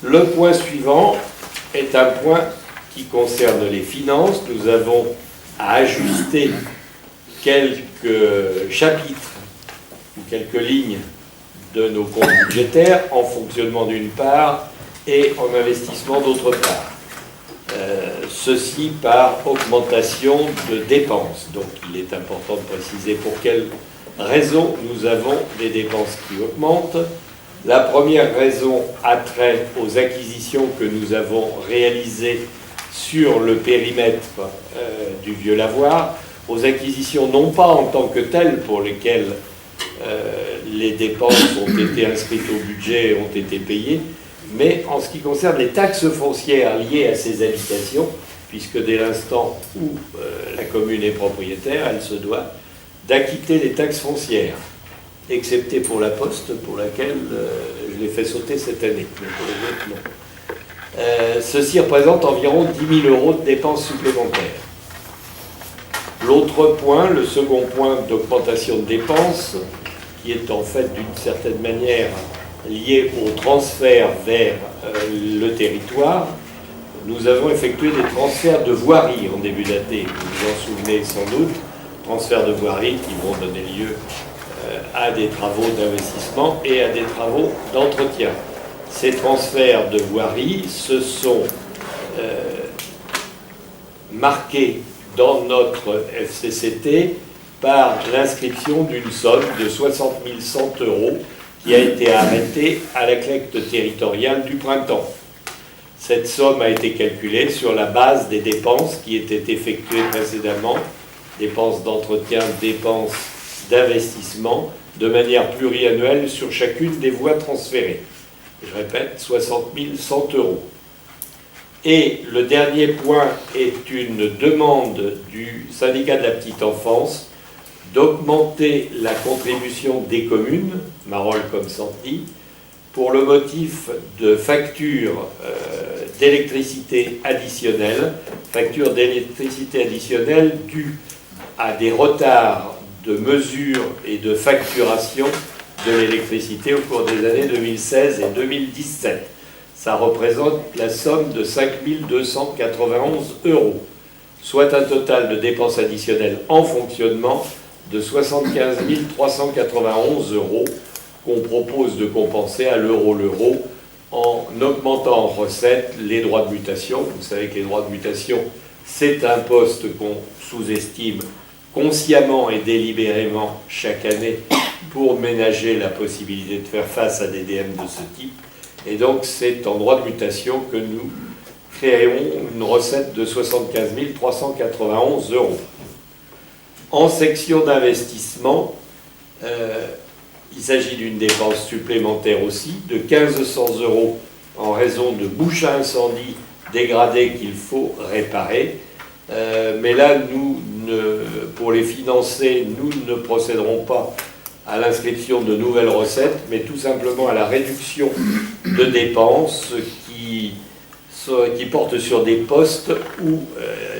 Le point suivant est un point qui concerne les finances. Nous avons à ajuster quelques chapitres ou quelques lignes de nos comptes budgétaires en fonctionnement d'une part et en investissement d'autre part. Ceci par augmentation de dépenses. Donc il est important de préciser pour quelles raisons nous avons des dépenses qui augmentent. La première raison a trait aux acquisitions que nous avons réalisées sur le périmètre du Vieux Lavoir, aux acquisitions non pas en tant que telles pour lesquelles les dépenses ont été inscrites au budget et ont été payées, mais en ce qui concerne les taxes foncières liées à ces habitations, puisque dès l'instant où la commune est propriétaire, elle se doit d'acquitter les taxes foncières, excepté pour la Poste, pour laquelle je l'ai fait sauter cette année, mais pour les autres, non. Ceci représente environ 10 000 € de dépenses supplémentaires. L'autre point, le second point d'augmentation de dépenses, qui est en fait d'une certaine manière lié au transfert vers le territoire, nous avons effectué des transferts de voirie en début d'année. Vous vous en souvenez sans doute, transferts de voirie qui vont donner lieu à des travaux d'investissement et à des travaux d'entretien. Ces transferts de voirie se sont marqués dans notre FCCT par l'inscription d'une somme de 60 100 € qui a été arrêtée à la collecte territoriale du printemps. Cette somme a été calculée sur la base des dépenses qui étaient effectuées précédemment, dépenses d'entretien, dépenses d'investissement, de manière pluriannuelle sur chacune des voies transférées. Je répète, 60 100 €. Et le dernier point est une demande du syndicat de la petite enfance d'augmenter la contribution des communes, Marolles comme Santilly, pour le motif de factures d'électricité additionnelles, dues à des retards de mesure et de facturation de l'électricité au cours des années 2016 et 2017. Ça représente la somme de 5 291 €, soit un total de dépenses additionnelles en fonctionnement de 75 391 € qu'on propose de compenser à l'euro en augmentant en recettes les droits de mutation. Vous savez que les droits de mutation, c'est un poste qu'on sous-estime consciemment et délibérément chaque année pour ménager la possibilité de faire face à des DM de ce type. Et donc c'est en droit de mutation que nous créerons une recette de 75 391 €. En section d'investissement, il s'agit d'une dépense supplémentaire aussi de 1 500 € en raison de bouches à incendie dégradées qu'il faut réparer. Mais là, pour les financer, nous ne procéderons pas à l'inscription de nouvelles recettes, mais tout simplement à la réduction de dépenses qui portent sur des postes où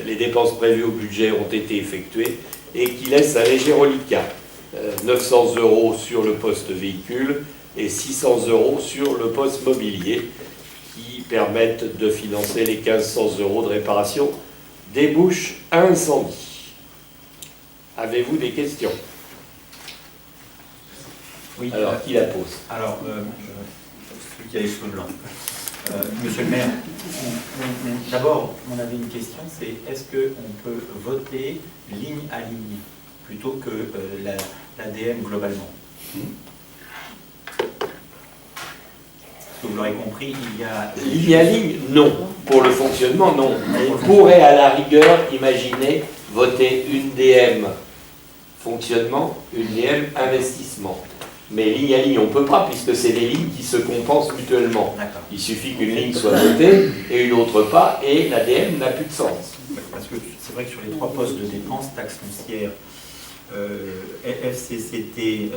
les dépenses prévues au budget ont été effectuées et qui laissent un léger reliquat. 900 € sur le poste véhicule et 600 € sur le poste mobilier qui permettent de financer les 1 500 € de réparation des bouches à incendie. Avez-vous des questions? Oui. Alors, qui la pose? Alors, celui qui a les cheveux blancs. Monsieur le maire, d'abord, on avait une question, c'est est-ce qu'on peut voter ligne à ligne plutôt que l'ADM globalement? Parce que vous l'aurez compris, il y a... Ligne à ligne, non. Pour le fonctionnement, non. On pourrait à la rigueur imaginer voter une DM fonctionnement, une DM investissement. Mais ligne à ligne, on ne peut pas, puisque c'est des lignes qui se compensent mutuellement. Il suffit qu'une ligne soit votée et une autre pas, et l'ADM n'a plus de sens. Parce que c'est vrai que sur les 3 postes de dépenses, taxes foncières, FCCT,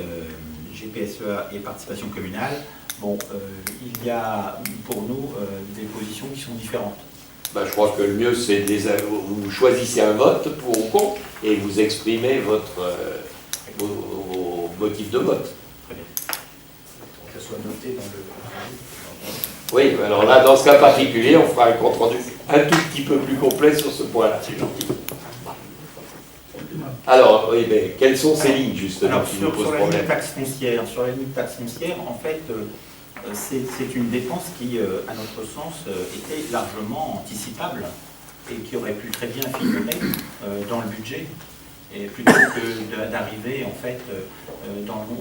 GPSEA et participation communale, bon, il y a pour nous des positions qui sont différentes. Ben, je crois que le mieux, c'est vous choisissez un vote pour ou contre et vous exprimez vos motifs de vote. Très bien. Que ça soit noté dans le... Oui, alors là, dans ce cas particulier, on fera un compte rendu un tout petit peu plus complet sur ce point-là, c'est gentil. Alors, oui, mais quelles sont ces lignes, justement, Alors, qui nous posent sur la problème? ligne taxe foncière, en fait, c'est une dépense qui, à notre sens, était largement anticipable et qui aurait pu très bien figurer dans le budget, et plutôt que d'arriver, en fait,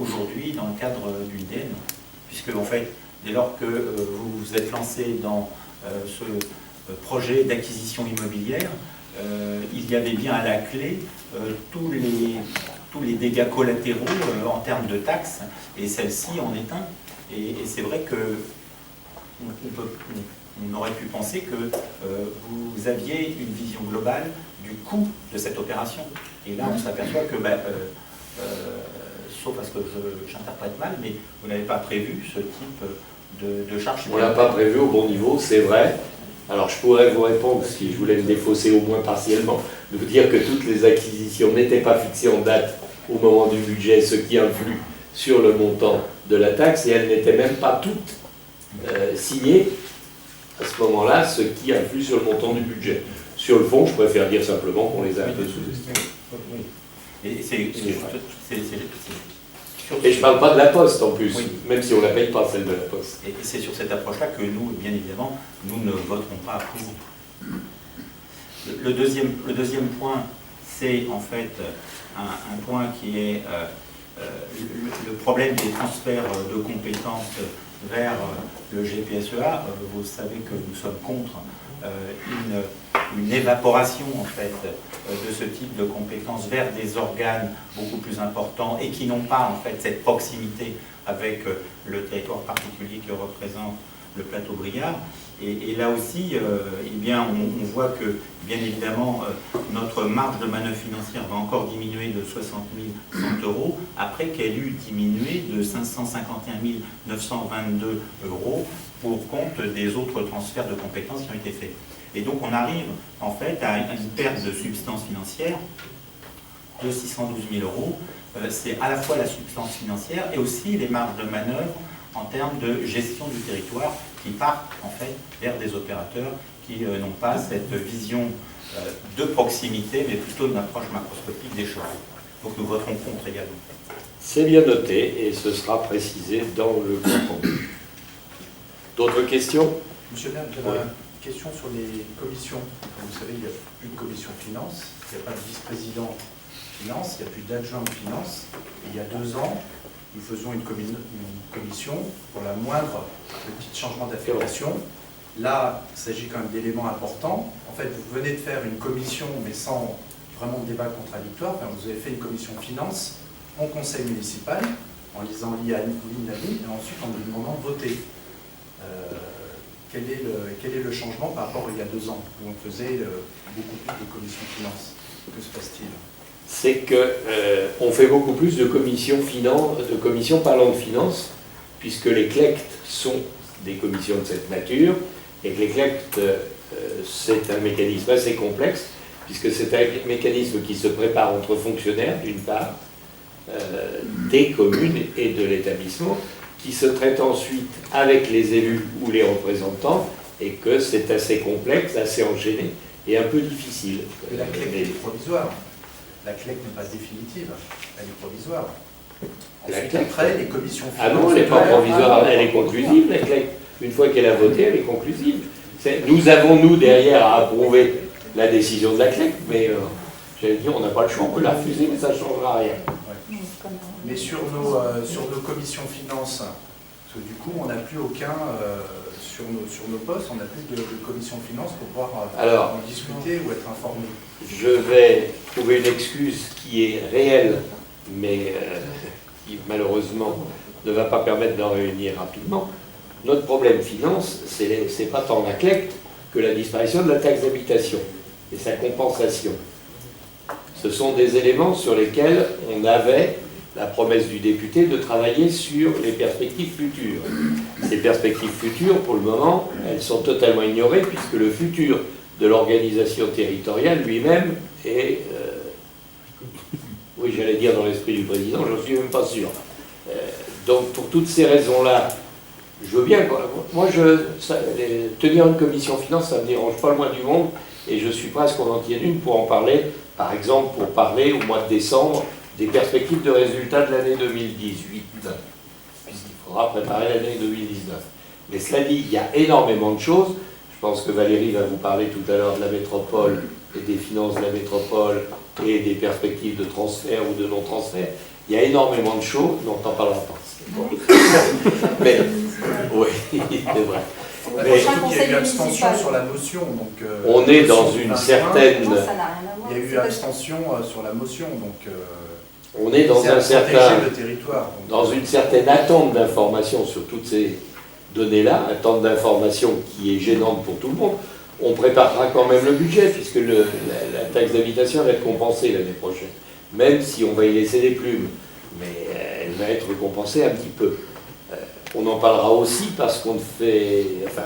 aujourd'hui dans le cadre d'une DN. Puisque, en fait, dès lors que vous vous êtes lancé dans ce projet d'acquisition immobilière, il y avait bien à la clé tous les dégâts collatéraux en termes de taxes, et celle-ci en est un. Et c'est vrai que on aurait pu penser que vous aviez une vision globale du coût de cette opération. Et là, on s'aperçoit que, sauf parce que j'interprète mal, mais vous n'avez pas prévu ce type de charge. On ne l'a pas prévu au bon niveau, c'est vrai. Alors je pourrais vous répondre, si je voulais me défausser au moins partiellement, de vous dire que toutes les acquisitions n'étaient pas fixées en date au moment du budget, ce qui influe sur le montant de la taxe, et elles n'étaient même pas toutes signées à ce moment-là, ce qui influe sur le montant du budget. Sur le fond, je préfère dire simplement qu'on les a un peu sous-estimés. Et et je ne parle pas de la Poste en plus, oui. Même si on ne la paye pas, celle de la Poste. Et c'est sur cette approche-là que nous, bien évidemment, nous ne voterons pas pour. Le deuxième point, c'est en fait un point qui est le problème des transferts de compétences vers le GPSEA. Vous savez que nous sommes contre une évaporation en fait de ce type de compétences vers des organes beaucoup plus importants et qui n'ont pas en fait cette proximité avec le territoire particulier que représente le plateau Briard. Et là aussi, eh bien, on voit que, bien évidemment, notre marge de manœuvre financière va encore diminuer de 60 100 euros, après qu'elle eut diminué de 551 922 euros pour compte des autres transferts de compétences qui ont été faits. Et donc on arrive en fait à une perte de substance financière de 612 000 euros. C'est à la fois la substance financière et aussi les marges de manœuvre en termes de gestion du territoire qui partent en fait vers des opérateurs qui n'ont pas cette vision de proximité, mais plutôt une approche macroscopique des choses. Donc nous voterons contre également. C'est bien noté et ce sera précisé dans le compte rendu. D'autres questions? Monsieur le maire, j'avais une question sur les commissions. Comme vous savez, il n'y a plus de commission finance, il n'y a pas de vice-président finance, il n'y a plus d'adjoint de finance. Et il y a 2 ans, nous faisions une commission pour la moindre petit changement d'affectation. Là, il s'agit quand même d'éléments importants. En fait, vous venez de faire une commission, mais sans vraiment de débat contradictoire. Enfin, vous avez fait une commission finance en conseil municipal, en lisant ligne à ligne, et ensuite en nous demandant de voter. Quel est le changement par rapport à il y a 2 ans, où on faisait beaucoup plus de commissions finance? Que se passe-t-il? C'est qu'on fait beaucoup plus de commissions parlant de finances, puisque les CLECT sont des commissions de cette nature, et que les CLECT, c'est un mécanisme assez complexe, puisque c'est un mécanisme qui se prépare entre fonctionnaires, d'une part, des communes et de l'établissement, qui se traite ensuite avec les élus ou les représentants, et que c'est assez complexe, assez enchaîné, et un peu difficile. Mais la CLEC est provisoire. La CLEC n'est pas définitive, elle est provisoire. Ensuite, après, les commissions finance... Ah non, elle n'est pas provisoire, elle est conclusive, la CLEC. Une fois qu'elle a voté, elle est conclusive. Nous avons, nous, derrière, à approuver la décision de la CLEC, mais j'allais dire, on n'a pas le choix, on peut la refuser, mais ça ne changera rien. Ouais. Mais sur nos commissions finances, parce que du coup, on n'a plus aucun... sur nos postes, on n'a plus de commission finance pour pouvoir en discuter ou être informé. Je vais trouver une excuse qui est réelle, mais qui malheureusement ne va pas permettre d'en réunir rapidement. Notre problème finance, c'est pas tant la CLEC que la disparition de la taxe d'habitation et sa compensation. Ce sont des éléments sur lesquels on avait la promesse du député de travailler sur les perspectives futures. Ces perspectives futures, pour le moment, elles sont totalement ignorées puisque le futur de l'organisation territoriale lui-même est, oui, j'allais dire dans l'esprit du président, j'en suis même pas sûr. Donc pour toutes ces raisons-là, Je veux bien. Moi, tenir une commission finance, ça ne me dérange pas le moins du monde, et je suis prêt à ce qu'on en tienne une pour en parler, par exemple, pour parler au mois de décembre des perspectives de résultats de l'année 2018, puisqu'il faudra préparer l'année 2019. Mais cela dit, il y a énormément de choses. Je pense que Valérie va vous parler tout à l'heure de la métropole et des finances de la métropole et des perspectives de transfert ou de non-transfert. Il y a énormément de choses, dont on n'en parlera pas. Mais, oui, c'est vrai. Mais, il y a eu abstention sur la motion. Donc, on est dans une certaine... Non, ça n'a rien à voir. Il y a eu abstention sur la motion. Donc, on est dans un certain... le territoire. Donc, dans une certaine attente d'information sur toutes ces données-là, attente d'information qui est gênante pour tout le monde. On préparera quand même le budget, puisque la taxe d'habitation va être compensée l'année prochaine, même si on va y laisser des plumes, mais elle va être compensée un petit peu. On en parlera aussi parce qu'on fait... Enfin,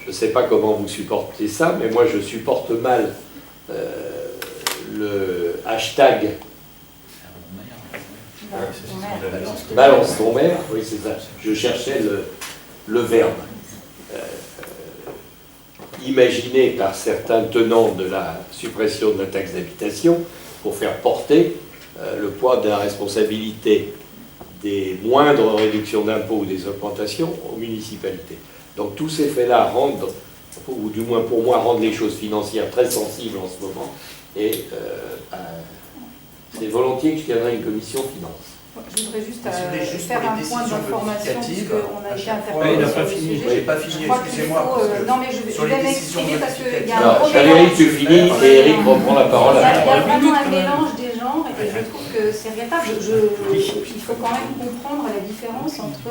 je ne sais pas comment vous supportez ça, mais moi je supporte mal le hashtag balance ton maire, oui c'est ça, je cherchais le verbe. Imaginé par certains tenants de la suppression de la taxe d'habitation pour faire porter le poids de la responsabilité des moindres réductions d'impôts ou des augmentations aux municipalités. Donc tous ces faits-là rendent, ou du moins pour moi, rendent les choses financières très sensibles en ce moment, et c'est volontiers que je tiendrai une commission finance. Je voudrais juste, juste faire pour un les point décisions d'information, puisqu'on a été Ouais, interpellé il n'a sur pas le fini. sujet. J'ai pas fini, Je crois qu'il excusez-moi. faut, parce que non, mais je sur les vais décisions m'exprimer parce qu'il y a un modificatives- gros Valérie, mélange. tu finis et Eric reprend la parole. Il y a après. vraiment un mélange des genres et je trouve que c'est regrettable. Il faut quand même comprendre la différence entre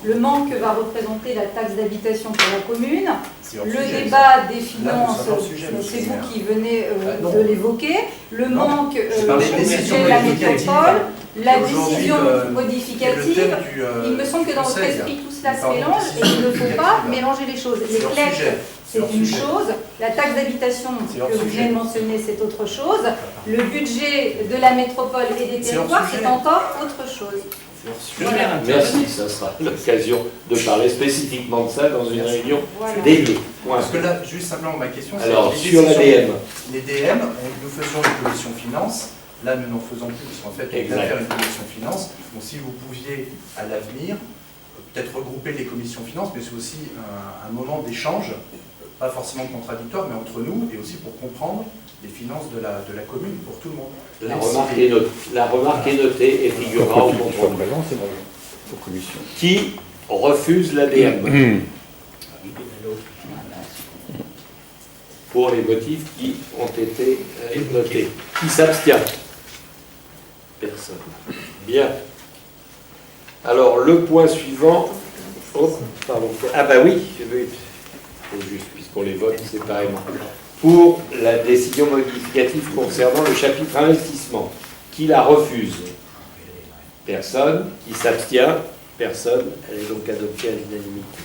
le manque que va représenter la taxe d'habitation pour la commune, C'est hors le sujet, débat des Là, finances, nous sommes hors sujet, c'est monsieur vous le maire. qui venez non. de l'évoquer, le Non. manque Je parlais du des budget décisions de la modificatives. métropole, la Aujourd'hui, décision le modificative. thème du, Il me semble que dans votre Conseil, esprit, tout cela il se parle de mélange et décision il ne faut pas modificative. mélanger les choses. Les C'est hors clés, sujet. c'est hors une sujet. chose, la taxe d'habitation C'est hors que vous sujet. venez de mentionner, c'est autre chose, le budget de la métropole et des C'est hors territoires, sujet. c'est encore autre chose. C'est hors sujet. Voilà. Merci, ça sera l'occasion de parler spécifiquement de ça dans une Merci. réunion Voilà. dédiée. Point. Parce que là, juste simplement, ma question, c'est Alors, les sur décisions- l'ADM, Les DM, nous faisons une commission finance. Là, nous n'en faisons plus, parce qu'en fait, on vient Exact. faire une commission finance. Donc, si vous pouviez, à l'avenir, peut-être regrouper les commissions finances, mais c'est aussi un moment d'échange, pas forcément contradictoire, mais entre nous, et aussi pour comprendre les finances de la commune pour tout le monde. la remarque est notée et figurera au contrôle. Qui refuse l'ADM pour les motifs qui ont été notés. Qui s'abstient? Personne. Bien. Alors, le point suivant... Oh, pardon. Ah bah oui, c'est juste, puisqu'on les vote séparément. Pour la décision modificative concernant le chapitre investissement. Qui la refuse? Personne. Qui s'abstient? Personne. Elle est donc adoptée à l'unanimité.